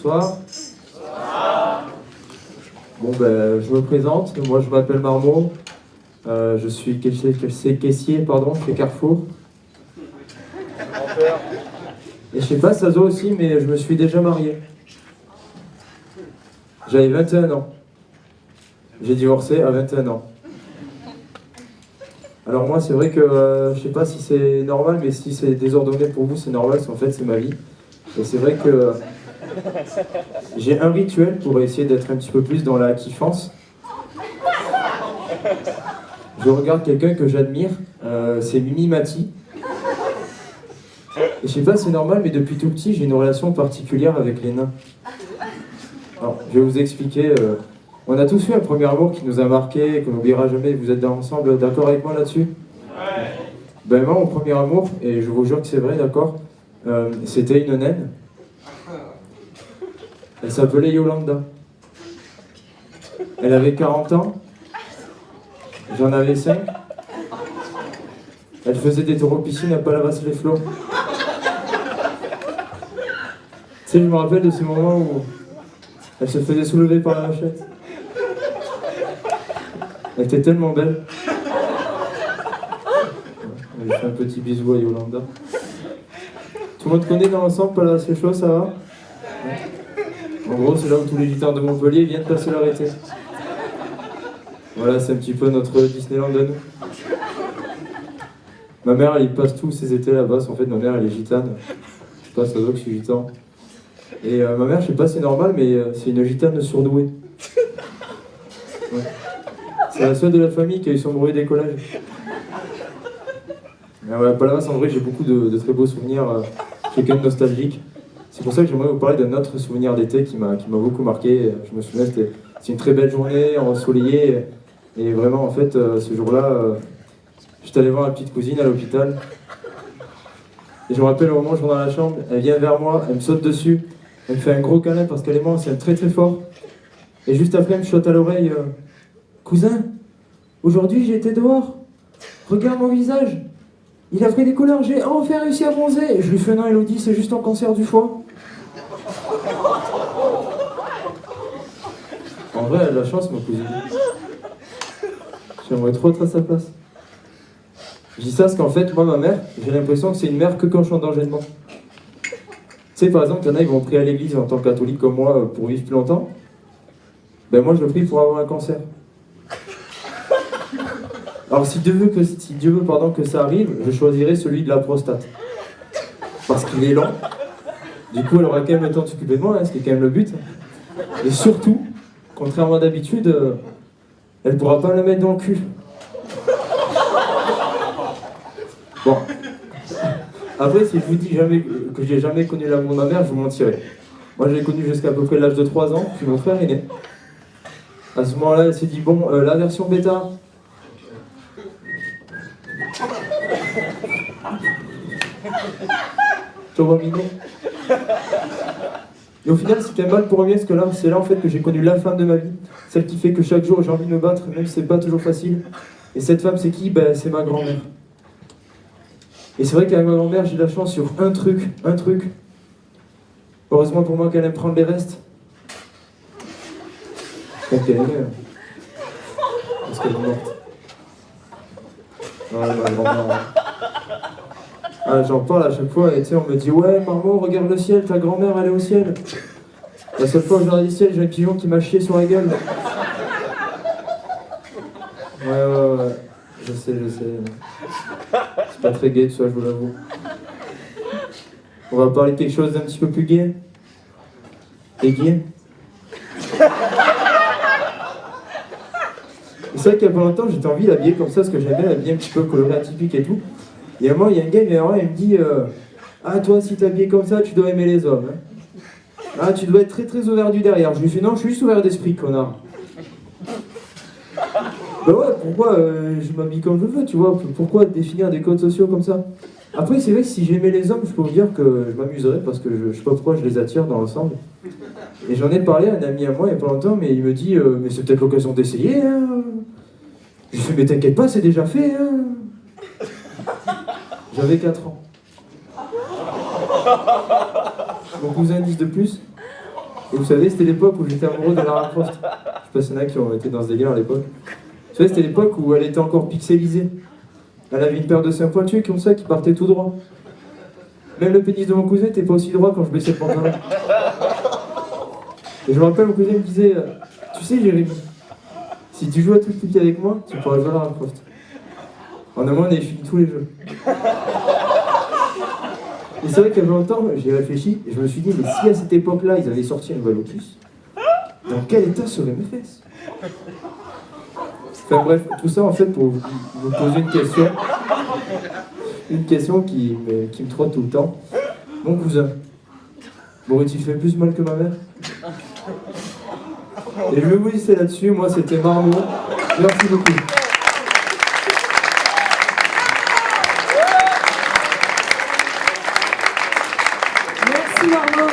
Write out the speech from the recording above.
Bonsoir. Bon ben, je me présente, moi je m'appelle Marmot, je suis caissier pardon, chez Carrefour. Et je sais pas, Sazo aussi, mais je me suis déjà marié. J'avais 21 ans. J'ai divorcé à 21 ans. Alors moi c'est vrai que je sais pas si c'est normal, mais si c'est désordonné pour vous, c'est normal, parce qu'en fait c'est ma vie. Et c'est vrai que j'ai un rituel pour essayer d'être un petit peu plus dans la kiffance. Je regarde quelqu'un que j'admire, c'est Mimi Mati. Et je sais pas, c'est normal, mais depuis tout petit, j'ai une relation particulière avec les nains. Alors, je vais vous expliquer. On a tous eu un premier amour qui nous a marqué, qu'on n'oubliera jamais. Vous êtes ensemble d'accord avec moi là-dessus? Ouais. Ben moi, mon premier amour, et je vous jure que c'est vrai, d'accord, c'était une naine. Elle s'appelait Yolanda. Elle avait 40 ans. J'en avais 5. Elle faisait des tours aux piscines à Palavas-les-Flots. Tu sais, je me rappelle de ces moments où elle se faisait soulever par la vachette. Elle était tellement belle. Je fais un petit bisou à Yolanda. Tout le monde connaît dans l'ensemble Palavas-les-Flots, ça va? En gros, c'est là où tous les gitans de Montpellier viennent passer leur été. Voilà, c'est un petit peu notre Disneyland à nous. Ma mère, elle y passe tous ses étés là-bas. En fait, ma mère, elle est gitane. Je sais pas, ça doit que je suis gitan. Et ma mère, je sais pas si c'est normal, mais c'est une gitane surdouée. Ouais. C'est la seule de la famille qui a eu son brevet d'écolage. Ouais, Palavas, en vrai, j'ai beaucoup de très beaux souvenirs. Je suis quand même nostalgique. C'est pour ça que j'aimerais vous parler d'un autre souvenir d'été qui m'a beaucoup marqué. Je me souviens, c'était une très belle journée, ensoleillée. Et vraiment, en fait, ce jour-là, j'étais allé voir ma petite cousine à l'hôpital. Et je me rappelle au moment où je rentre dans la chambre, elle vient vers moi, elle me saute dessus, elle me fait un gros câlin parce qu'elle est morte, c'est très très fort. Et juste après, elle me chante à l'oreille, cousin, aujourd'hui j'ai été dehors, regarde mon visage, il a pris des couleurs, j'ai enfin réussi à bronzer. Et je lui fais non, Elodie, c'est juste un cancer du foie. En vrai, elle a de la chance, ma cousine. J'aimerais trop être à sa place. Je dis ça parce qu'en fait, moi, ma mère, j'ai l'impression que c'est une mère que quand je suis en danger de mort. Tu sais, par exemple, il y en a, ils vont prier à l'église en tant que catholique comme moi pour vivre plus longtemps. Ben moi, je le prie pour avoir un cancer. Alors, si Dieu veut que ça arrive, je choisirai celui de la prostate. Parce qu'il est lent. Du coup, elle aura quand même le temps de s'occuper de moi, hein, ce qui est quand même le but. Et surtout, contrairement à d'habitude, elle pourra pas me le mettre dans le cul. Bon. Après, si je vous dis jamais que j'ai jamais connu l'amour de ma mère, je vous mentirai. Moi, je l'ai connu jusqu'à peu près l'âge de 3 ans, puis mon frère est né. À ce moment-là, elle s'est dit, bon, la version bêta. Tu vois, mignon. Et au final, c'était mal pour mieux, parce que là, c'est là en fait que j'ai connu la femme de ma vie. Celle qui fait que chaque jour j'ai envie de me battre, même si c'est pas toujours facile. Et cette femme, c'est qui? Ben, c'est ma grand-mère. Et c'est vrai qu'avec ma grand-mère, j'ai de la chance sur un truc. Heureusement pour moi qu'elle aime prendre les restes. Parce qu'elle est née, parce qu'elle est morte. Ouais, ma grand-mère. Ah, j'en parle à chaque fois, et tu sais, on me dit, ouais, Marmot, regarde le ciel, ta grand-mère, elle est au ciel. La seule fois où je regarde le ciel, j'ai un pigeon qui m'a chié sur la gueule. Ouais. Je sais. C'est pas très gai tout ça, je vous l'avoue. On va parler de quelque chose d'un petit peu plus gai. Et gai. C'est vrai qu'il y a pas longtemps, j'étais envie d'habiller comme ça, parce que j'aime bien l'habiller un petit peu coloré, atypique et tout. Et à un moment, il y a un gars, il me dit ah, toi, si t'es habillé comme ça, tu dois aimer les hommes. Hein. Ah, tu dois être très très ouvert du derrière. Je lui fais non, je suis juste ouvert d'esprit, connard. Bah ouais, pourquoi je m'habille comme je veux, tu vois? Pourquoi définir des codes sociaux comme ça? Après, c'est vrai que si j'aimais les hommes, je peux vous dire que je m'amuserais parce que je sais pas pourquoi je les attire dans l'ensemble. Et j'en ai parlé à un ami à moi il y a pas longtemps, mais il me dit mais c'est peut-être l'occasion d'essayer. Hein. Je lui fais mais t'inquiète pas, c'est déjà fait. Hein. J'avais 4 ans. Mon cousin 10 de plus. Et vous savez, c'était l'époque où j'étais amoureux de Lara Croft. Je sais pas s'il y en a qui ont été dans ce délire à l'époque. Vous savez, c'était l'époque où elle était encore pixelisée. Elle avait une paire de seins pointus comme ça qui partait tout droit. Même le pénis de mon cousin n'était pas aussi droit quand je baissais le pantalon. Et je me rappelle, mon cousin me disait tu sais, Jérémy, si tu joues à tout petit avec moi, tu pourras jouer à Lara Croft. En un mois, on avait fini tous les jeux. Et c'est vrai qu'il y a longtemps, j'ai réfléchi et je me suis dit, mais si à cette époque-là, ils avaient sorti un nouvel opus, dans quel état seraient mes fesses? Enfin bref, tout ça en fait pour vous poser une question qui me trotte tout le temps. Mon cousin, m'aurait-il fait plus mal que ma mère? Et je vais vous laisser là-dessus, moi c'était Marmot. Merci beaucoup. Merci Marmot.